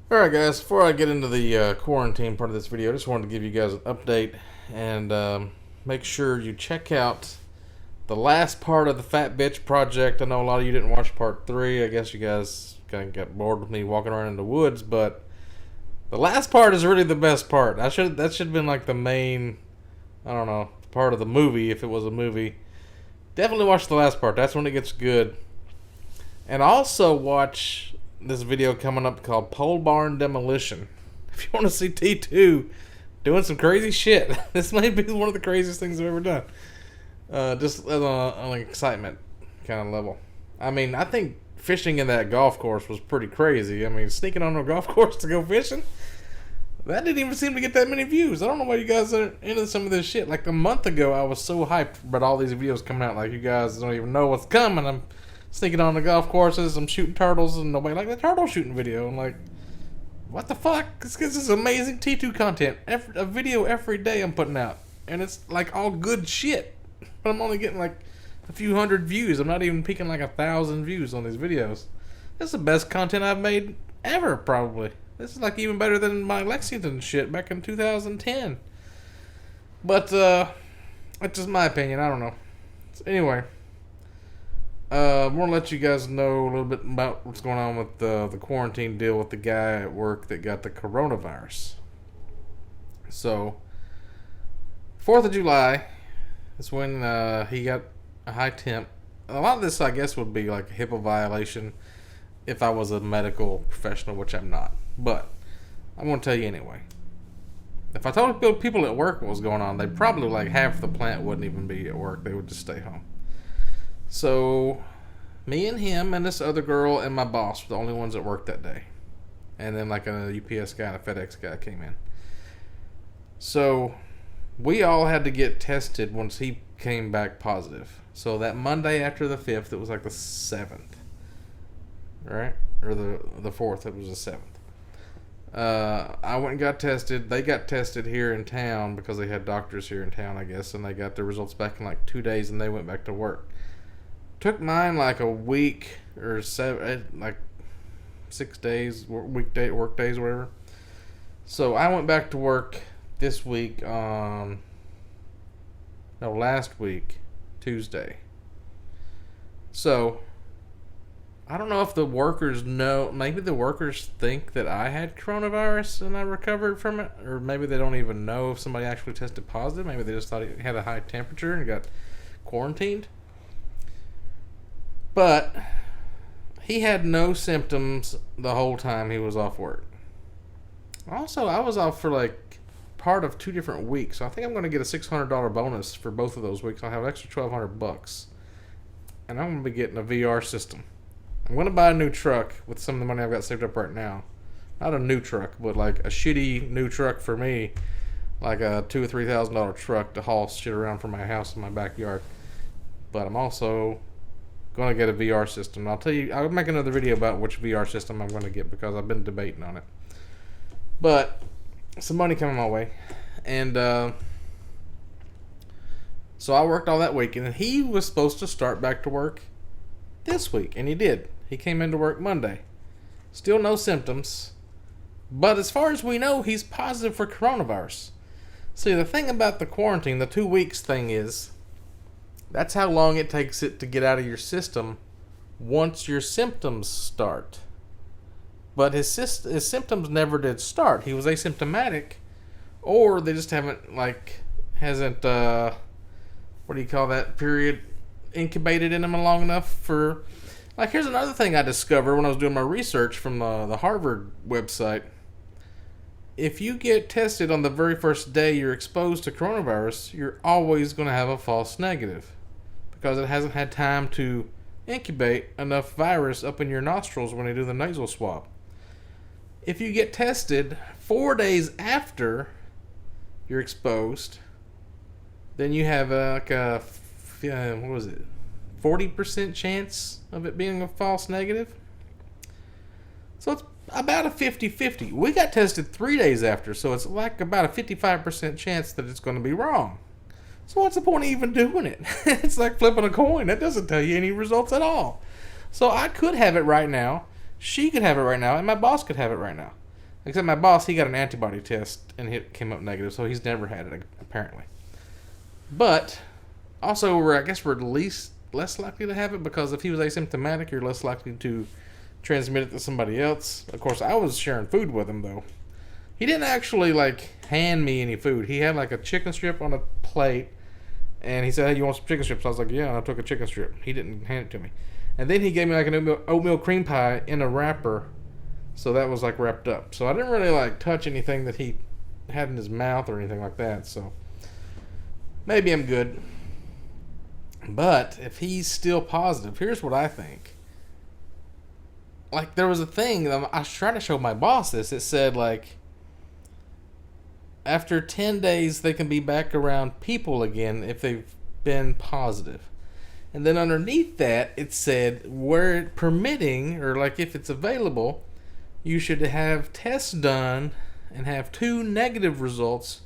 Alright guys, before I get into the quarantine part of this video, I just wanted to give you guys an update and make sure you check out the last part of the Fat Bitch project. I know a lot of you didn't watch part 3. I guess you guys kind of got bored with me walking around in the woods, but the last part is really the best part. That should have been like the main, I don't know, part of the movie if it was a movie. Definitely watch the last part. That's when it gets good. And also watch this video coming up called Pole Barn Demolition. If you want to see T2 doing some crazy shit, this may be one of the craziest things I've ever done. Just on an excitement kind of level. I mean, I think fishing in that golf course was pretty crazy. I mean, sneaking on a golf course to go fishing, that didn't even seem to get that many views. I don't know why you guys are into some of this shit. Like a month ago, I was so hyped about all these videos coming out. Like, you guys don't even know what's coming. I'm sneaking on the golf courses, I'm shooting turtles, and nobody liked the turtle shooting video. I'm like, what the fuck? This is amazing T2 content. A video every day I'm putting out. And it's like all good shit. But I'm only getting like a few hundred views. I'm not even peaking like 1,000 views on these videos. This is the best content I've made ever, probably. This is like even better than my Lexington shit back in 2010. But, that's just my opinion. I don't know. So anyway. I want to let you guys know a little bit about what's going on with the quarantine deal with the guy at work that got the coronavirus. So, 4th of July is when he got a high temp. A lot of this, I guess, would be like a HIPAA violation if I was a medical professional, which I'm not. But I'm going to tell you anyway. If I told people at work what was going on, they'd probably, like, half the plant wouldn't even be at work. They would just stay home. So, me and him and this other girl and my boss were the only ones that worked that day. And then like a UPS guy and a FedEx guy came in. So, we all had to get tested once he came back positive. So that Monday after the 5th, it was like the 7th. Right? Or the 4th, it was the 7th. I went and got tested. They got tested here in town because they had doctors here in town, I guess. And they got their results back in like 2 days and they went back to work. Took mine like a week or 6 days, work days, whatever. So I went back to work this week last week, Tuesday. So I don't know if the workers know. Maybe the workers think that I had coronavirus and I recovered from it, or maybe they don't even know if somebody actually tested positive. Maybe they just thought he had a high temperature and got quarantined. But he had no symptoms the whole time he was off work. Also, I was off for like part of 2 different weeks. So I think I'm going to get a $600 bonus for both of those weeks. I'll have an extra $1,200. And I'm going to be getting a VR system. I'm going to buy a new truck with some of the money I've got saved up right now. Not a new truck, but like a shitty new truck for me. Like a $2,000 or $3,000 truck to haul shit around from my house in my backyard. But I'm also going to get a VR system. I'll make another video about which VR system I'm going to get because I've been debating on it. But some money coming my way. And so I worked all that week. And he was supposed to start back to work this week. And he did. He came into work Monday. Still no symptoms. But as far as we know, he's positive for coronavirus. See, the thing about the quarantine, the 2 weeks thing is, that's how long it takes it to get out of your system once your symptoms start. But his symptoms never did start. He was asymptomatic, or they just hasn't, what do you call that period, incubated in him long enough for, like, here's another thing I discovered when I was doing my research from the Harvard website. If you get tested on the very first day you're exposed to coronavirus, you're always going to have a false negative because it hasn't had time to incubate enough virus up in your nostrils when they do the nasal swab. If you get tested 4 days after you're exposed, then you have like a 40% chance of it being a false negative. So it's about a 50-50. We got tested 3 days after, so it's like about a 55% chance that it's going to be wrong. So what's the point of even doing it? It's like flipping a coin. That doesn't tell you any results at all. So I could have it right now. She could have it right now, and my boss could have it right now. Except my boss, he got an antibody test and it came up negative, so he's never had it apparently. But also, I guess we're less likely to have it because if he was asymptomatic, you're less likely to transmit it to somebody else. Of course, I was sharing food with him though. He didn't actually hand me any food. He had a chicken strip on a plate, and he said, "Hey, you want some chicken strips?" I was like, "Yeah," and I took a chicken strip. He didn't hand it to me. And then he gave me an oatmeal cream pie in a wrapper, so that was wrapped up. So I didn't really touch anything that he had in his mouth or anything like that. So maybe I'm good. But if he's still positive, here's what I think. There was a thing, I was trying to show my boss this. It said, after 10 days, they can be back around people again if they've been positive. And then underneath that, it said, where permitting, or if it's available, you should have tests done and have 2 negative results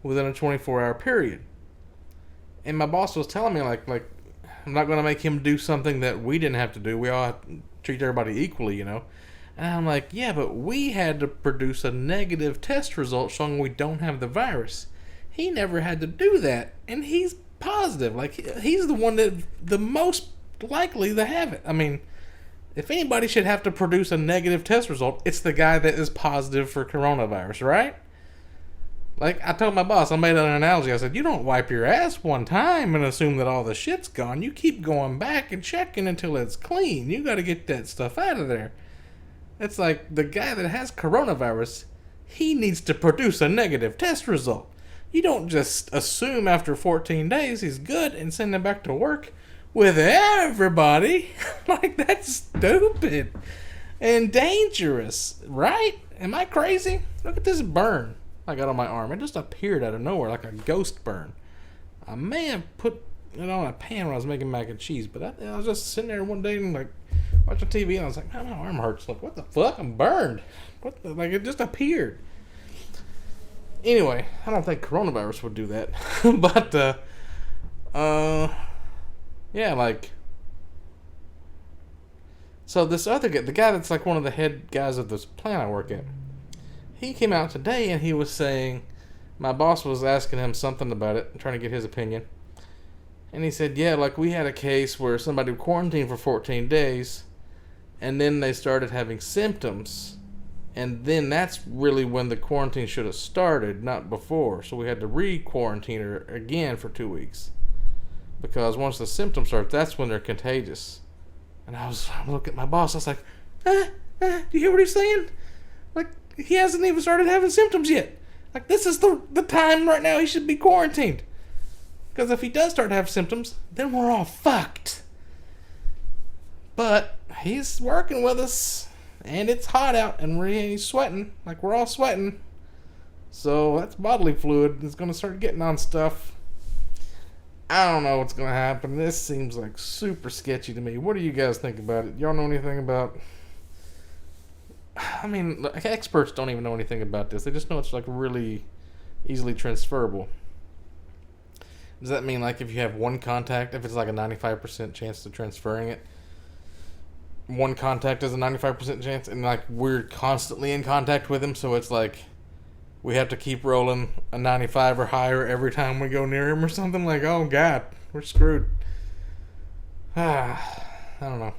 within a 24-hour period. And my boss was telling me, I'm not going to make him do something that we didn't have to do. We all have to treat everybody equally, And I'm like, yeah, but we had to produce a negative test result showing we don't have the virus. He never had to do that, and he's positive. He's the one that the most likely to have it. I mean, if anybody should have to produce a negative test result, it's the guy that is positive for coronavirus, right? I told my boss, I made an analogy. I said, you don't wipe your ass one time and assume that all the shit's gone. You keep going back and checking until it's clean. You got to get that stuff out of there. It's the guy that has coronavirus, he needs to produce a negative test result. You don't just assume after 14 days he's good and send him back to work with everybody. That's stupid and dangerous, right? Am I crazy? Look at this burn I got on my arm. It just appeared out of nowhere like a ghost burn. I may have put it on a pan when I was making mac and cheese, but I was just sitting there one day and watching TV, and I was like, man, my arm hurts. What the fuck? I'm burned. It just appeared. Anyway, I don't think coronavirus would do that. But, yeah, so this other guy, the guy that's one of the head guys of this plant I work at, he came out today and he was saying, my boss was asking him something about it, trying to get his opinion. And he said, yeah, we had a case where somebody quarantined for 14 days, and then they started having symptoms, and then that's really when the quarantine should have started, not before. So we had to re-quarantine her again for 2 weeks, because once the symptoms start, that's when they're contagious. And I looking at my boss, I was like, do you hear what he's saying? He hasn't even started having symptoms yet. This is the time right now he should be quarantined. Because if he does start to have symptoms, then we're all fucked. But he's working with us, and it's hot out, and he's sweating. We're all sweating. So that's bodily fluid. It's going to start getting on stuff. I don't know what's going to happen. This seems super sketchy to me. What do you guys think about it? Y'all know anything about... I mean, experts don't even know anything about this. They just know it's really easily transferable. Does that mean if you have one contact, if it's a 95% chance of transferring it, one contact is a 95% chance, and we're constantly in contact with him, so it's we have to keep rolling a 95 or higher every time we go near him or something? Oh God, we're screwed. I don't know.